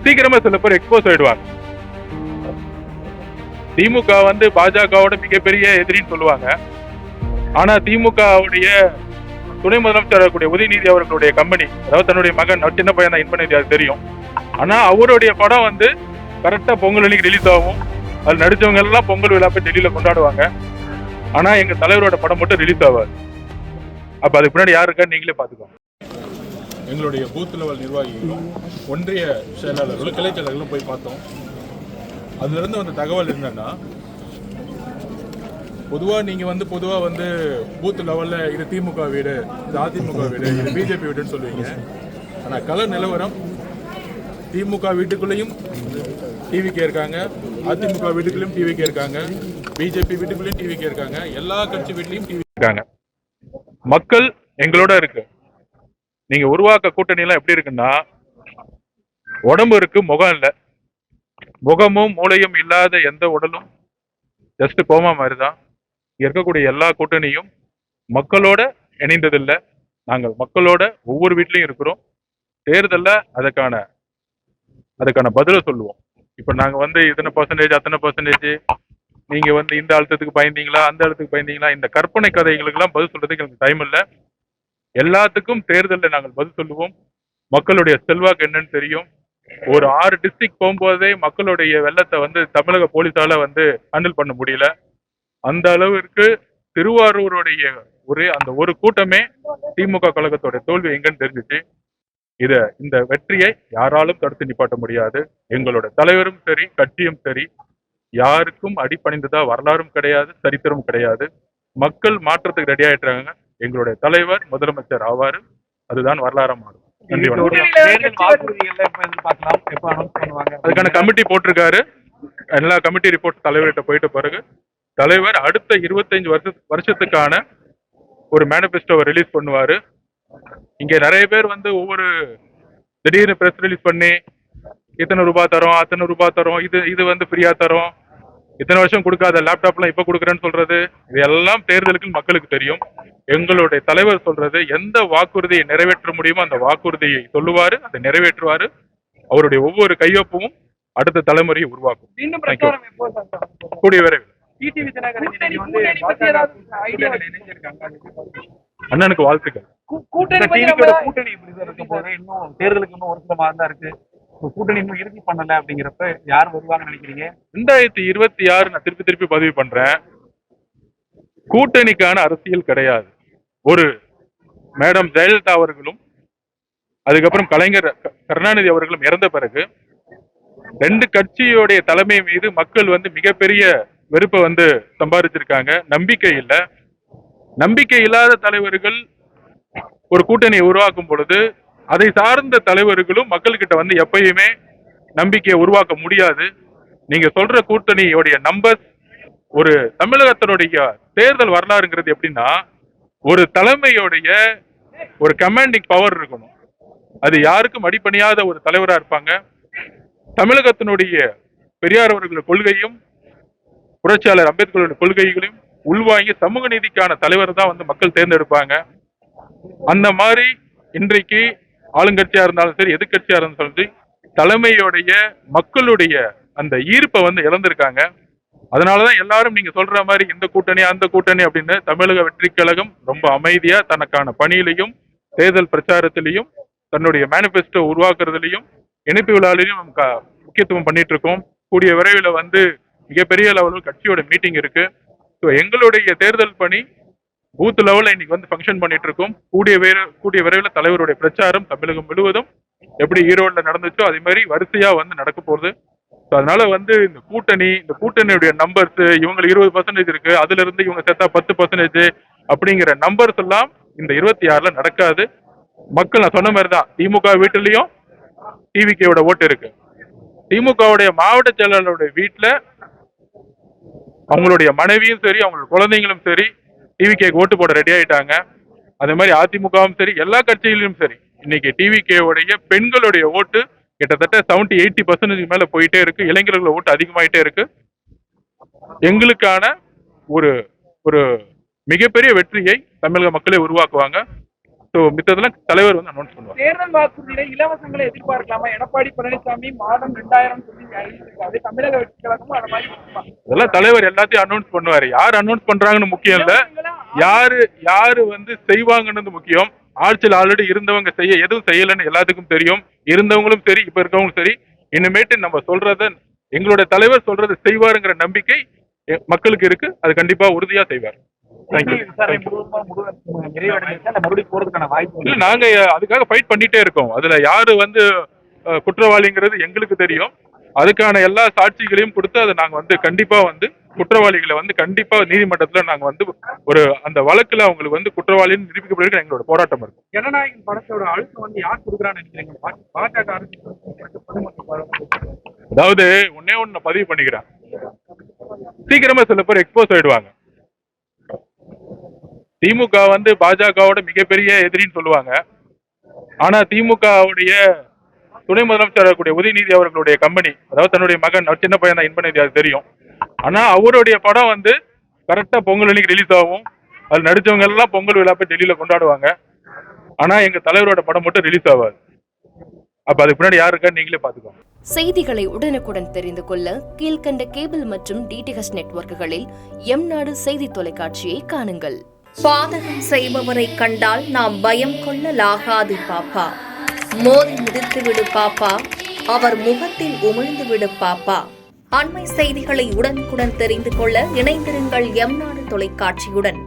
சீக்கிரமா சில பேர் எக்ஸ்போஸ் ஆயிடுவாங்க. திமுக வந்து பாஜகவோட மிகப்பெரிய எதிரின்னு சொல்லுவாங்க. ஆனா திமுகவுடைய துணை முதலமைச்சர் இருக்கக்கூடிய உதயநிதி அவர்களுடைய கம்பெனி, அதாவது தன்னுடைய மகன் சின்ன பையன் தான் இன்பநிதி, அது தெரியும். ஆனா அவருடைய படம் வந்து கரெக்டா பொங்கல் அன்னைக்கு ரிலீஸ் ஆகும். அது நடிச்சவங்க எல்லாம் பொங்கல் விழா போய் டெல்லியில கொண்டாடுவாங்க. ஆனா எங்க தலைவரோட படம் மட்டும் ரிலீஸ் ஆகாது. அப்ப அதுக்கு பின்னாடி யாரு இருக்கா நீங்களே பாத்துக்கோங்க. எங்களுடைய பூத் லெவல் நிர்வாகிகளும் ஒன்றிய செயலாளர்களும் கிளை செயலாளர்களும் போய் பார்த்தோம். அதுல இருந்து வந்த தகவல் என்னன்னா, பொதுவா வந்து பூத் லெவல்ல இது திமுக வீடு, இது அதிமுக வீடு, இது பிஜேபி வீடுன்னு சொல்லுவீங்க. ஆனா கள நிலவரம் திமுக வீட்டுக்குள்ளேயும் டிவிக்கே இருக்காங்க, அதிமுக வீட்டுக்குள்ளேயும் டிவிக்கே இருக்காங்க, பிஜேபி வீட்டுக்குள்ளேயும் டிவிக்கே இருக்காங்க, எல்லா கட்சி வீட்லயும் டிவி இருக்காங்க. மக்கள் எங்களோட இருக்கு. நீங்க உருவாக்க கூட்டணி எல்லாம் எப்படி இருக்குன்னா, உடம்பு இருக்கு முகம் இல்லை. முகமும் மூளையும் இல்லாத எந்த உடலும் ஜஸ்ட் கோமா மாதிரிதான். இருக்கக்கூடிய எல்லா கூட்டணியும் மக்களோட இணைந்ததில்லை. நாங்கள் மக்களோட ஒவ்வொரு வீட்லயும் இருக்கிறோம். தேர்தல்ல அதுக்கான பதில சொல்லுவோம். இப்ப நாங்க வந்து இத்தனை பர்சன்டேஜ் அத்தனை பர்சன்டேஜ், நீங்க வந்து இந்த அழுத்தத்துக்கு பயந்தீங்களா அந்த அழுத்தத்துக்கு பயந்தீங்களா, இந்த கற்பனை கதைகளுக்கு எல்லாம் பதில் சொல்றதுக்கு எனக்கு டைம் இல்லை. எல்லாத்துக்கும் தேர்தலில் நாங்கள் பதில் சொல்லுவோம். மக்களுடைய செல்வாக்கு என்னன்னு தெரியும். ஒரு 6 டிஸ்ட்ரிக்ட் போகும்போதே மக்களுடைய வெள்ளத்தை வந்து தமிழக போலீஸால வந்து ஹேண்டில் பண்ண முடியல. அந்த அளவிற்கு திருவாரூருடைய அந்த ஒரு கூட்டமே திமுக கழகத்தோட தோல்வி எங்கன்னு தெரிஞ்சிச்சு. இந்த வெற்றியை யாராலும் தடுத்து நிப்பாட்ட முடியாது. எங்களோட தலைவரும் சரி, கட்சியும் சரி, யாருக்கும் அடிபணிந்ததா வரலாறும் கிடையாது, சரித்திரமும் கிடையாது. மக்கள் மாற்றத்துக்கு ரெடி ஆயிட்டாங்க. எங்களுடைய தலைவர் முதலமைச்சர் ஆவாரு. அதுதான் வரலாறா மாறும். நன்றி, அதுக்கான கமிட்டி போட்டிருக்காரு. எல்லா கமிட்டி ரிப்போர்ட் தலைவர்கிட்ட போயிட்ட பிறகு தலைவர் அடுத்த 25 வருஷத்துக்கான ஒரு மேனிபெஸ்டோவை ரிலீஸ் பண்ணுவாரு. இங்க நிறைய பேர் வந்து ஒவ்வொரு திடீர்னு பிரஸ் ரிலீஸ் பண்ணி இத்தனை ரூபாய் தரோம், அத்தனை ரூபாய் தரோம், இது வந்து ஃப்ரீயா தரோம், இத்தனை வருஷம் கொடுக்காத லேப்டாப்லாம் இப்ப கொடுக்குறேன்னு சொல்றது, இது எல்லாம் தேர்தலுக்கு மக்களுக்கு தெரியும். எங்களுடைய தலைவர் சொல்றது, எந்த வாக்குறுதியை நிறைவேற்ற முடியுமோ அந்த வாக்குறுதியை சொல்லுவாரு, அதை நிறைவேற்றுவாரு. அவருடைய ஒவ்வொரு கையொப்பமும் அடுத்த தலைமுறையை உருவாக்கும். கூடிய விரைவில் அண்ணனுக்கு வாழ்த்துக்கள். கூட்டணி இன்னும் தேர்தலுக்கு இன்னும் ஒரு சில மாதம் தான் இருக்கு. கூட்டணி இன்னும் இறுதி பண்ணல அப்படிங்கிறப்ப யார் வருவாங்கன்னு நினைக்கிறீங்க? 2026 நான் திருப்பி பதிவு பண்றேன். கூட்டணிக்கான அரசியல் கிடையாது. ஒரு மேடம் ஜெயலலிதா அவர்களும் அதுக்கப்புறம் கலைஞர் கருணாநிதி அவர்களும் இறந்த பிறகு 2 கட்சியோடைய தலைமை மீது மக்கள் வந்து மிகப்பெரிய வெறுப்பை வந்து சம்பாதிச்சிருக்காங்க. நம்பிக்கை இல்ல. நம்பிக்கை இல்லாத தலைவர்கள் ஒரு கூட்டணியை உருவாக்கும் பொழுது அதை சார்ந்த தலைவர்களும் மக்கள்கிட்ட வந்து எப்பயுமே நம்பிக்கையை உருவாக்க முடியாது. நீங்க சொல்ற கூட்டணியோடைய நம்பர்ஸ், ஒரு தமிழகத்தினுடைய தேர்தல் வரலாறுங்கிறது எப்படின்னா, ஒரு தலைமையோடைய ஒரு கமாண்டிங் பவர் இருக்கணும். அது யாருக்கும் அடிபணியாத ஒரு தலைவரா இருப்பாங்க. தமிழகத்தினுடைய பெரியார் அவர்களுடைய கொள்கையும் புரட்சியாளர் அம்பேத்கருடைய கொள்கைகளையும் உள்வாங்கி சமூக நீதிக்கான தலைவர் தான் வந்து மக்கள் தேர்ந்தெடுப்பாங்க. அந்த மாதிரி இன்றைக்கு ஆளுங்கட்சியா இருந்தாலும் சரி, எதிர்கட்சியா இருந்தாலும் சரி, தலைமையோடைய மக்களுடைய அந்த ஈர்ப்பை வந்து இழந்திருக்காங்க. அதனாலதான் எல்லாரும் நீங்க சொல்ற மாதிரி இந்த கூட்டணி அந்த கூட்டணி அப்படின்னு, தமிழக வெற்றி கழகம் ரொம்ப அமைதியா தனக்கான பணியிலையும் தேர்தல் பிரச்சாரத்திலையும் தன்னுடைய மேனிபெஸ்டோ உருவாக்குறதுலையும் இணைப்பு விழாலையும் முக்கியத்துவம் பண்ணிட்டு இருக்கோம். கூடிய விரைவில் வந்து மிகப்பெரிய லெவலில் கட்சியோட மீட்டிங் இருக்கு. ஸோ எங்களுடைய தேர்தல் பணி பூத் லெவலில் இன்னைக்கு வந்து ஃபங்க்ஷன் பண்ணிட்டு இருக்கோம். கூடிய விரைவில் தலைவருடைய பிரச்சாரம் தமிழகம் முழுவதும் எப்படி ஈரோடுல நடந்துச்சோ அதே மாதிரி வரிசையா வந்து நடக்க போகுது. ஸோ அதனால வந்து இந்த கூட்டணியுடைய நம்பர்ஸ், இவங்க 20% இருக்கு, அதுல இருந்து இவங்க சேர்த்தா 10% அப்படிங்கிற நம்பர்ஸ் எல்லாம் இந்த 26ல நடக்காது. மக்கள் நான் சொன்ன மாதிரி தான், திமுக வீட்டிலையும் டிவிகேவோட ஓட்டு இருக்கு. திமுகவுடைய மாவட்ட செயலாளருடைய வீட்டுல அவங்களுடைய மனைவியும் சரி, அவங்களோட குழந்தைங்களும் சரி டிவிகேக்கு ஓட்டு போட ரெடி ஆயிட்டாங்க. அதே மாதிரி அதிமுகவும் சரி, எல்லா கட்சிகளிலும் சரி, இன்னைக்கு டிவிகேவுடைய பெண்களுடைய ஓட்டு கிட்டத்தட்ட 70-80% மேல போயிட்டே இருக்கு. இளைஞர்களோட ஓட்டு அதிகமாயிட்டே இருக்கு. எங்களுக்கான ஒரு ஒரு மிகப்பெரிய வெற்றியை தமிழக மக்களே உருவாக்குவாங்க. ஸோ மித்ததெல்லாம் தலைவர் வந்து அனௌன்ஸ் பண்ணுவார். தேர்தல் வாக்குறுதியில இலவசங்களை எதிர்பார்க்கலாமா? எடப்பாடி பழனிசாமி மாதம் 2000 சொல்லி அறிவிச்சிருக்காரு. தமிழக வெற்றி கழகமும் அந்த மாதிரி இருக்குமா? அதெல்லாம் தலைவர் எல்லாத்தையும் அனௌன்ஸ் பண்ணுவாரு. யார் அனௌன்ஸ் பண்றாங்கன்னு முக்கியம் இல்ல, யாரு வந்து செய்வாங்கன்னு முக்கியம். ஆட்சியில் ஆல்ரெடி இருந்தவங்க எதுவும் செய்யலன்னு எல்லாத்துக்கும் தெரியும். இருந்தவங்களும் சரி, இப்ப இருக்கவங்களும் சரி. இனிமேட்டு நம்ம சொல்றத, எங்களுடைய தலைவர் சொல்றதை செய்வாருங்கிற நம்பிக்கை மக்களுக்கு இருக்கு. அது கண்டிப்பா உறுதியா செய்வார். நாங்க அதுக்காக ஃபைட் பண்ணிட்டே இருக்கோம். அதுல யாரு வந்து குற்றவாளிங்கிறது எங்களுக்கு தெரியும். அதுக்கான எல்லா சாட்சிகளையும் கொடுத்து அதை நாங்க வந்து கண்டிப்பா வந்து குற்றவாளிகளை வந்து கண்டிப்பா நீதிமன்றத்துல நாங்க வந்து ஒரு அந்த வழக்குல அவங்களுக்கு வந்து குற்றவாளின்னு நிரூபிக்கப்படுகிற எங்களோட போராட்டம் இருக்கும். ஜனநாயகம் படத்தோட அழுத்தம் வந்து யார் கொடுக்குறான்னு நினைக்கிறீங்க? பாஜக அரசு. அதாவது ஒன்னே ஒண்ணு பதிவு பண்ணிக்கிறேன், சீக்கிரமா சில பேர் எக்ஸ்போஸ் ஆயிடுவாங்க. திமுக வந்து பாஜகவோட மிகப்பெரிய எதிரின்னு சொல்லுவாங்க. ஆனா திமுகவுடைய துணை முதலமைச்சர் கூடிய உதயநிதி அவர்களுடைய கம்பெனி, அதாவது தன்னுடைய மகன் சின்ன பையன் தான் இன்பநிதி, அது தெரியும். ஆனா அவருடைய படம் வந்து கரெக்டா பொங்கல் அன்னைக்கு ரிலீஸ் ஆகும். அது நடிச்சவங்க எல்லாம் பொங்கல் விழா போய் டெல்லியில கொண்டாடுவாங்க. ஆனா எங்க தலைவரோட படம் மட்டும் ரிலீஸ் ஆகாது. அப்ப அதுக்கு பின்னாடி யாரு இருக்கா நீங்களே பாத்துக்கோங்க. செய்திகளை உடனுக்குடன் தெரிந்து கொள்ள கீழ்கண்ட கேபிள் மற்றும் டிடிஹெச் நெட்வொர்க்குகளில் எம்நாடு செய்தி தொலைக்காட்சியை காணுங்கள். பாதகம் செய்பவரை கண்டால் நாம் பயம் கொள்ளலாகாது பாப்பா. மோதி மிதித்து விடு பாப்பா, அவர் முகத்தில் உமிழ்ந்து விடு பாப்பா. அண்மை செய்திகளை உடனுக்குடன் தெரிந்து கொள்ள இணைந்திருங்கள் எம்நாடு தொலைக்காட்சியுடன்.